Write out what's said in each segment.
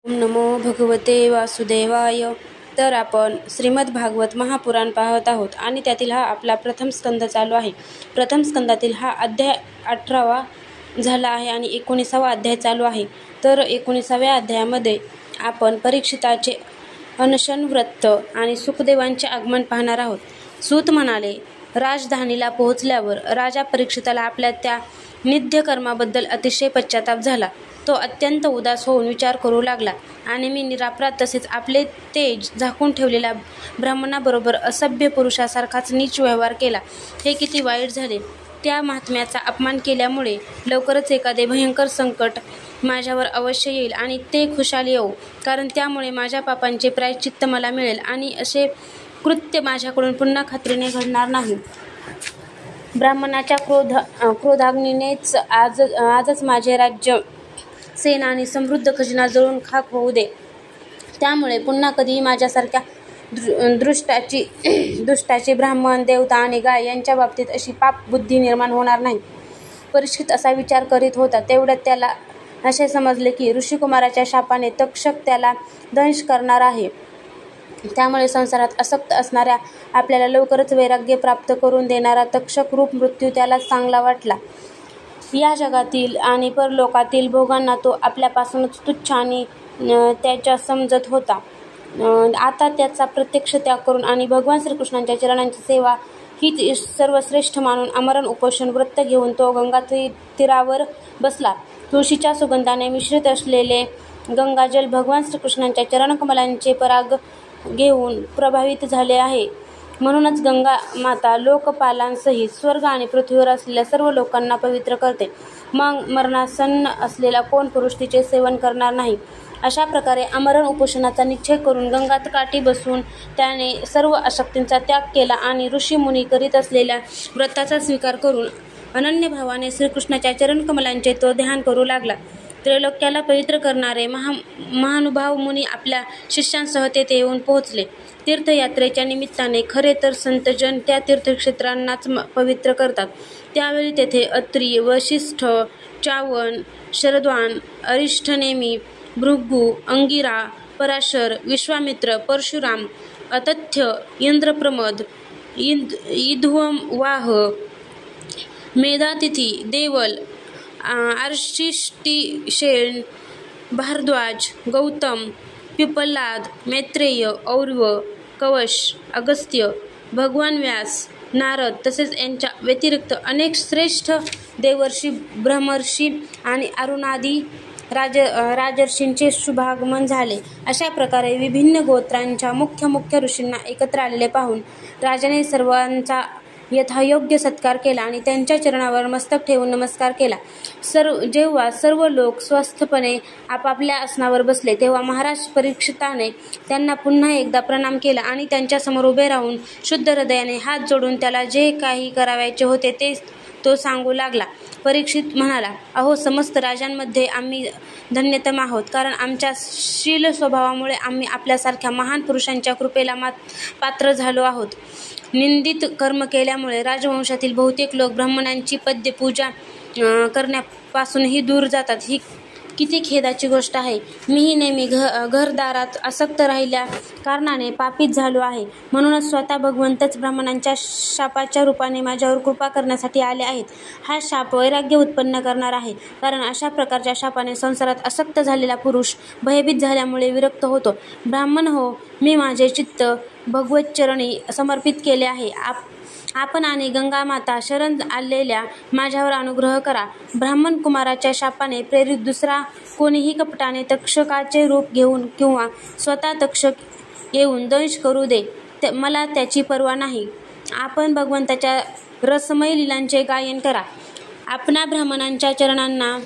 ओम नमो भगवते वासुदेवाय. तर आपण श्रीमद भागवत महापुराण पाहत आहोत आणि त्यातील हा आपला प्रथम स्कंद चालू आहे. प्रथम स्कंदातील हा अध्याय 18वा झाला आहे आणि 19वा अध्याय चालू आहे. तर 19व्या अध्यायामध्ये आपण परीक्षिताचे अनशन व्रत आणि सुखदेवांचे आगमन पाहणार आहोत. सूत म्हणाले, राजधानीला पोहोचल्यावर राजा परीक्षिताला आपल्या त्या नित्य कर्माबद्दल अतिशय पश्चाताप झाला. तो अत्यंत उदास होऊन विचार करू लागला आणि मी निरापराध तसेच आपले तेज झाकून ठेवलेल्या ब्राह्मणाबरोबर असभ्य पुरुषासारखाच नीच व्यवहार केला. हे किती वाईट झाले. त्या महात्म्याचा अपमान केल्यामुळे लवकरच एखादे भयंकर संकट माझ्यावर अवश्य येईल आणि ते खुशाल येऊ, कारण त्यामुळे माझ्या पापांचे प्रायश्चित्त मला मिळेल आणि असे कृत्य माझ्याकडून पुन्हा खात्रीने घडणार नाही. ब्राह्मणाच्या क्रोधाग्नीनेच आजच माझे राज्य, सेना आणि समृद्ध खजिना जळून खाक होऊ दे. त्यामुळे पुन्हा कधीही माझ्यासारख्या दुष्टाची ब्राह्मण, देवता आणि गाय यांच्या बाबतीत अशी पाप बुद्धी निर्माण होणार नाही. परीक्षित असा विचार करीत होता. तेवढ्यात त्याला असे समजले की ऋषिकुमाराच्या शापाने तक्षक त्याला दंश करणार आहे. त्यामुळे संसारात आसक्त असणाऱ्या आपल्याला लवकरच वैराग्य प्राप्त करून देणारा तक्षक रूप मृत्यू त्याला चांगला वाटला. या जगातील आणि परलोकातील भोगांना तो आपल्यापासूनच तुच्छ आणि त्याच्या समजत होता. आता त्याचा प्रत्यक्ष त्याग करून आणि भगवान श्रीकृष्णांच्या चरणांची सेवा ही सर्वश्रेष्ठ मानून आमरण उपोषण व्रत घेऊन तो गंगा तीरावर बसला. तुळशीच्या सुगंधाने मिश्रित असलेले गंगाजल भगवान श्रीकृष्णांच्या चरणकमलांचे पराग घेऊन प्रभावित झाले आहे. म्हणूनच गंगा माता लोकपालांसहित स्वर्ग आणि पृथ्वीवर असलेल्या सर्व लोकांना पवित्र करते. मग मरणासन्न असलेला कोण पुरुष तिचे सेवन करणार नाही. अशा प्रकारे आमरण उपोषणाचा निश्चय करून गंगात काठी बसून त्याने सर्व आसक्तींचा त्याग केला आणि ऋषी मुनी करीत असलेल्या व्रताचा स्वीकार करून अनन्य भावाने श्रीकृष्णाच्या चरणकमलांचे तो ध्यान करू लागला. त्रैलोक्याला पवित्र करणारे महानुभाव मुनी आपल्या शिष्यांसह तेथे येऊन पोहोचले. तीर्थयात्रेच्या निमित्ताने खरे तर संतजन त्या तीर्थक्षेत्रांनाच पवित्र करतात. त्यावेळी तेथे अत्री, वशिष्ठ, च्यवन, शरद्वान, अरिष्ठनेमी, भृगु, अंगिरा, पराशर, विश्वामित्र, परशुराम, अतथ्य, इंद्रप्रमद, ईध्ववाह, मेधातिथी, देवल, आर्षिष्टिशेन, भारद्वाज, गौतम, पिप्पलाद, मैत्रेय, और्व, कवश, अगस्त्य, भगवान व्यास, नारद तसेच यांच्या व्यतिरिक्त अनेक श्रेष्ठ देवर्षी, ब्रह्मर्षी आणि अरुणादी राजर्षींचे शुभागमन झाले. अशा प्रकारे विभिन्न गोत्रांच्या मुख्य ऋषींना एकत्र आलेले पाहून राजाने सर्वांचा यथायोग्य सत्कार केला आणि त्यांच्या चरणावर मस्तक ठेवून नमस्कार केला. जेव्हा सर्व लोक स्वस्थपणे आपापल्या आसनावर बसले तेव्हा महाराज परीक्षिताने त्यांना पुन्हा एकदा प्रणाम केला आणि त्यांच्यासमोर उभे राहून शुद्ध हृदयाने हात जोडून त्याला जे काही करावयाचे होते ते तो सांगू लागला. परीक्षित म्हणाला, अहो, समस्त राजांमध्ये आम्ही धन्यतम आहोत, कारण आमच्या शील स्वभावामुळे आम्ही आपल्यासारख्या महान पुरुषांच्या कृपेला पात्र झालो आहोत. निंदित कर्म केल्यामुळे राजवंशातील बहुतेक लोक ब्राह्मणांची पद्य पूजा करण्यापासूनही दूर जातात. ही किती खेदाची गोष्ट आहे. मीही नेहमी घरदारात आसक्त राहिल्या कारणाने पापीत झालो आहे. म्हणूनच स्वतः भगवंतच ब्राह्मणांच्या शापाच्या रूपाने माझ्यावर कृपा करण्यासाठी आले आहेत. हा शाप वैराग्य उत्पन्न करणार आहे, कारण अशा प्रकारच्या शापाने संसारात आसक्त झालेला पुरुष भयभीत झाल्यामुळे विरक्त होतो. ब्राह्मण हो, मी माझे चित्त भगवतचरणी समर्पित केले आहे. आपण आणि गंगामाता शरण आलेल्या माझ्यावर अनुग्रह करा. ब्राह्मण कुमाराच्या शापाने प्रेरित दुसरा कोणीही कपटाने तक्षकाचे रूप घेऊन किंवा स्वतः तक्षक येऊन दंश करू दे, मला त्याची पर्वा नाही. आपण भगवंताच्या रसमय लीलांचे गायन करा. आपणा ब्राह्मणांच्या चरणांना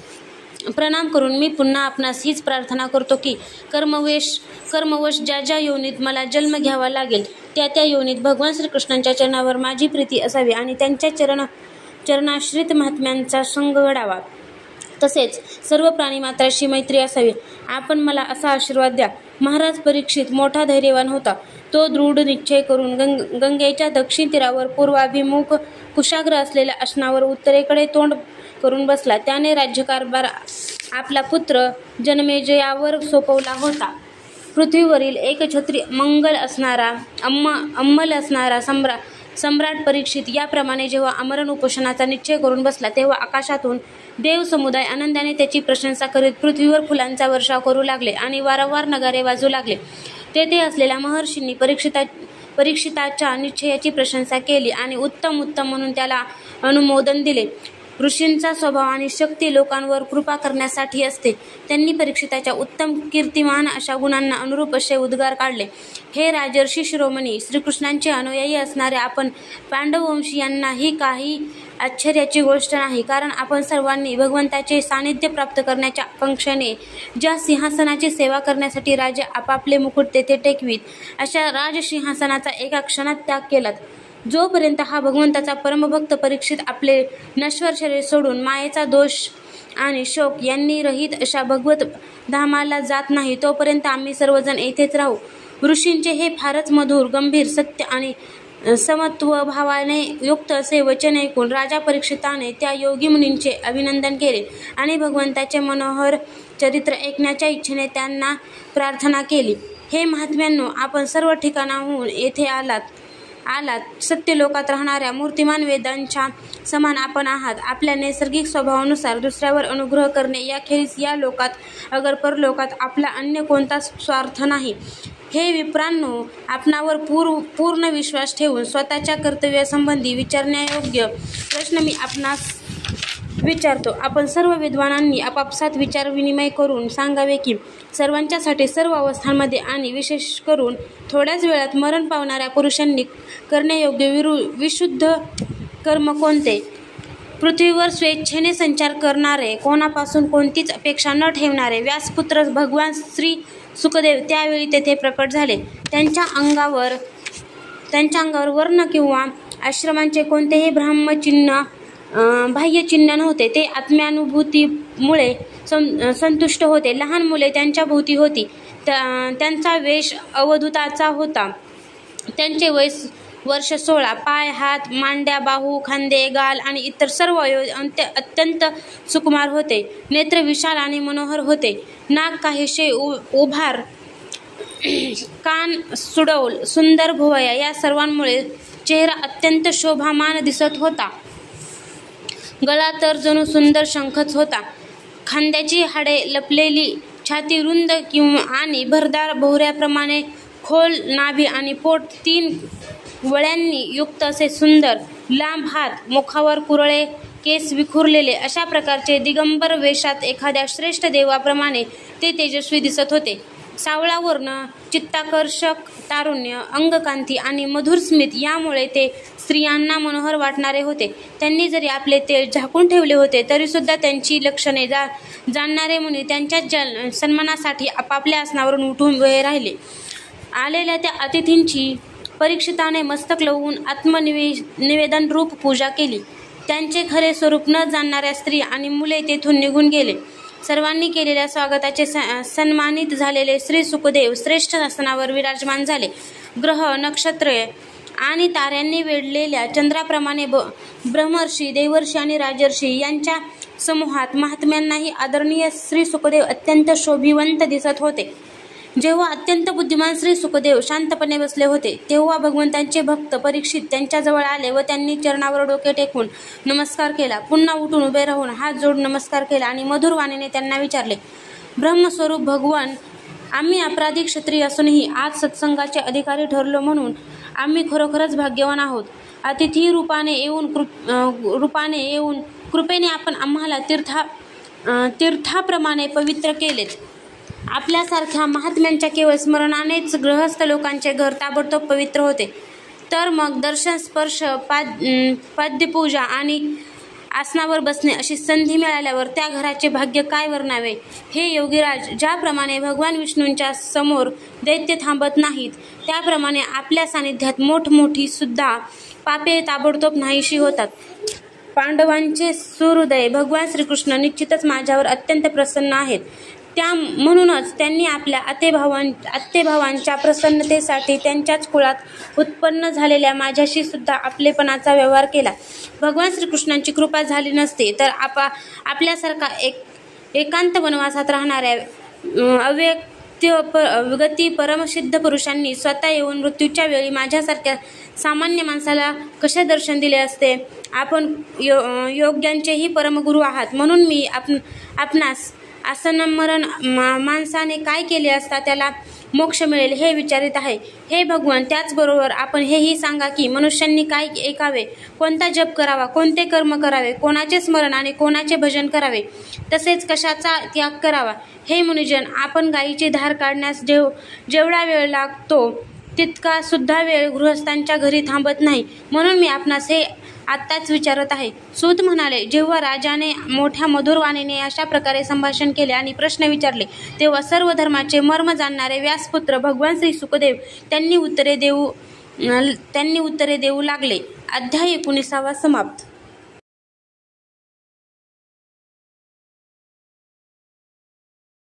प्रणाम करून मी पुन्हा आपणास हीच प्रार्थना करतो की कर्मवश ज्या योनीत मला जन्म घ्यावा लागेल त्या योनीत भगवान श्रीकृष्णांच्या चरणावर माझी प्रीती असावी आणि त्यांच्या चरणाश्रित महात्म्यांचा संग घडावा. तसेच सर्व प्राणीमात्राशी मैत्री असावी. आपण मला असा आशीर्वाद द्या. महाराज परीक्षित मोठा धैर्यवान होता. तो दृढ निश्चय करून गंगेच्या दक्षिण तीरावर पूर्वाभिमुख कुशाग्र असलेल्या आसनावर उत्तरेकडे तोंड करून बसला. त्याने राज्यकारभार आपला पुत्र जनमेजयावर सोपवला होता. पृथ्वीवरील एकछत्री अंमल असणारा सम्राट परीक्षित याप्रमाणे जेव्हा आमरण उपोषणाचा निश्चय करून बसला, तेव्हा आकाशातून देव समुदाय आनंदाने त्याची प्रशंसा करीत पृथ्वीवर फुलांचा वर्षाव करू लागले आणि वारंवार नगारे वाजू लागले. तेथे असलेल्या महर्षींनी परीक्षिताच्या निश्चयाची प्रशंसा केली आणि उत्तम म्हणून त्याला अनुमोदन दिले. ऋषींचा स्वभाव आणि शक्ती लोकांवर कृपा करण्यासाठी असते. त्यांनी परीक्षिताच्या उत्तम कीर्तिमान अशा गुणांना अनुरूप असे उद्गार काढले. हे राजर्षी शिरोमणी, श्रीकृष्णांचे अनुयायी असणारे आपण पांडववंशीयांना ही काही आश्चर्याची गोष्ट नाही, कारण आपण सर्वांनी भगवंताचे सानिध्य प्राप्त करण्याच्या आकांक्षेने ज्या सिंहासनाची सेवा करण्यासाठी राजे आपापले मुकुट तेथे टेकवीत, अशा राजसिंहासनाचा एका क्षणात त्याग केलात. जोपर्यंत हा भगवंताचा परमभक्त परीक्षित आपले नश्वर शरीर सोडून मायेचा दोष आणि शोक यांनी रहित अशा भगवत धामाला जात नाही, तोपर्यंत आम्ही सर्वजण येथेच राहू. ऋषींचे हे फारच मधुर, गंभीर, सत्य आणि समत्व भावाने युक्त असे वचन ऐकून राजा परीक्षिताने त्या योगी मुनींचे अभिनंदन केले आणि भगवंताचे मनोहर चरित्र ऐकण्याच्या इच्छेने त्यांना प्रार्थना केली. हे महात्म्यांनो, आपण सर्व ठिकाणाहून येथे आलात. सत्यलोकात राहणाऱ्या मूर्तिमान वेदांच्या समान आपण आहात. आपल्या नैसर्गिक स्वभावानुसार दुसऱ्यावर अनुग्रह करणे याखेरीज या लोकात अगर परलोकात आपला अन्य कोणताच स्वार्थ नाही. हे विप्रांनो, आपणावर पूर्ण विश्वास ठेवून स्वतःच्या कर्तव्यासंबंधी विचारण्यायोग्य प्रश्न मी आपणास विचारतो. आपण सर्व विद्वानांनी आपापसात विचारविनिमय करून सांगावे की सर्वांच्यासाठी सर्व अवस्थांमध्ये आणि विशेष करून थोड्याच वेळात मरण पावणाऱ्या पुरुषांनी करण्यायोग्य विशुद्ध कर्म कोणते? पृथ्वीवर स्वेच्छेने संचार करणारे, कोणापासून कोणतीच अपेक्षा न ठेवणारे व्यासपुत्र भगवान श्री सुखदेव त्यावेळी तेथे प्रकट झाले. त्यांच्या अंगावर वर्ण किंवा आश्रमांचे कोणतेही बाह्य चिन्ह नव्हते. ते आत्म्यानुभूतीमुळे संतुष्ट होते. लहान मुले त्यांच्या भोवती होती. त्यांचा वेश अवधूताचा होता. त्यांचे वर्ष 16. पाय, हात, मांड्या, बाहू, खांदे, गाल आणि इतर सर्व अवयव अत्यंत सुकुमार होते. नेत्र विशाल आणि मनोहर होते. नाक काहीसे उभार, कान सुडौल, सुंदर भुवया या सर्वांमुळे चेहरा अत्यंत शोभामान दिसत होता. गळा तर जणू सुंदर शंखच होता. खांद्याची हाडे लपलेली छाती, रुंद आणि भरदार भोवऱ्याप्रमाणे खोल नाभी आणि पोट, 3 वळ्यांनी युक्त असे सुंदर लांब हात, मुखावर कुरळे केस विखुरलेले, अशा प्रकारचे दिगंबर वेशात एखाद्या श्रेष्ठ देवाप्रमाणे ते तेजस्वी दिसत होते. सावळा वर्ण, चित्ताकर्षक तारुण्य, अंगकांती आणि मधुर स्मित यामुळे ते स्त्रियांना मनोहर वाटणारे होते. त्यांनी जरी आपले तेज झाकून ठेवले होते तरीसुद्धा त्यांची लक्षणे जाणणारे मुनी त्यांच्या सन्मानासाठी आपापल्या आसनावरून उठून उभे राहिले. आलेल्या त्या अतिथींची परीक्षिताने मस्तक लवून आत्मनिवेदन रूप पूजा केली. त्यांचे खरे स्वरूप न जाणणाऱ्या स्त्री आणि मुले तेथून निघून गेले. सर्वांनी केलेल्या स्वागताचे सन्मानित झालेले श्री सुखदेव श्रेष्ठ आसनावर विराजमान झाले. ग्रह, नक्षत्रे आणि ताऱ्यांनी वेढलेल्या चंद्राप्रमाणे ब्रह्मर्षी, देवर्षी आणि राजर्षी यांच्या समूहात महात्म्यांनाही आदरणीय श्री सुखदेव अत्यंत शोभिवंत दिसत होते. जेव्हा अत्यंत बुद्धिमान श्री सुखदेव शांतपणे बसले होते, तेव्हा भगवंतांचे भक्त परीक्षित त्यांच्याजवळ आले व त्यांनी चरणावर डोके टेकून नमस्कार केला. पुन्हा उठून उभे राहून हात जोडून नमस्कार केला आणि मधुर वाणीने त्यांना विचारले, ब्रह्मस्वरूप भगवान, आम्ही अपराधी क्षत्रिय असूनही आज सत्संगाचे अधिकारी ठरलो म्हणून आम्ही खरोखरच भाग्यवान आहोत. अतिथी रूपाने येऊन कृपेने आपण आम्हाला तीर्थाप्रमाणे पवित्र केलेत. आपल्यासारख्या महात्म्यांच्या केवळ स्मरणानेच गृहस्थ लोकांचे घर ताबडतोब पवित्र होते. तर मग दर्शन, स्पर्श, पाद्यपूजा आणि आसनावर बसणे अशी संधी मिळाल्यावर त्या घराचे भाग्य काय वर्णावे? हे योगीराज, ज्याप्रमाणे भगवान विष्णूंच्या समोर दैत्य थांबत नाहीत, त्याप्रमाणे आपल्या सानिध्यात मोठमोठी सुद्धा पापे ताबडतोब नाहीशी होतात. पांडवांचे सुहृदय भगवान श्रीकृष्ण निश्चितच माझ्यावर अत्यंत प्रसन्न आहेत. म्हणूनच त्यांनी आपल्या आतेभावांच्या प्रसन्नतेसाठी त्यांच्याच कुळात उत्पन्न झालेल्या माझ्याशी सुद्धा आपलेपणाचा व्यवहार केला. भगवान श्रीकृष्णांची कृपा झाली नसती तर आपल्यासारखा एकांत वनवासात राहणाऱ्या अव्यक्तगती परमसिद्ध पुरुषांनी स्वतः येऊन मृत्यूच्या वेळी माझ्यासारख्या सामान्य माणसाला कसे दर्शन दिले असते. आपण योग्यांचेही परमगुरू आहात, म्हणून मी आपणास आसनमरण माणसाने काय केले असता त्याला मोक्ष मिळेल हे विचारित आहे. हे भगवान, त्याचबरोबर आपण हेही सांगा की मनुष्यांनी काय ऐकावे, कोणता जप करावा, कोणते कर्म करावे, कोणाचे स्मरण आणि कोणाचे भजन करावे, तसेच कशाचा त्याग करावा. हे मुनिजन, आपण गायीची धार काढण्यास जेवढा वेळ लागतो तितका सुद्धा वेळ गृहस्थांच्या घरी थांबत नाही, म्हणून मी आपणास हे आत्ताच विचारत आहे. सूत म्हणाले, जेव्हा राजाने मोठ्या मधुर वाणीने अशा प्रकारे संभाषण केले आणि प्रश्न विचारले तेव्हा सर्व धर्माचे मर्म जाणणारे व्यासपुत्र भगवान श्री सुखदेव त्यांनी उत्तरे देऊ लागले. अध्याय 19 समाप्त.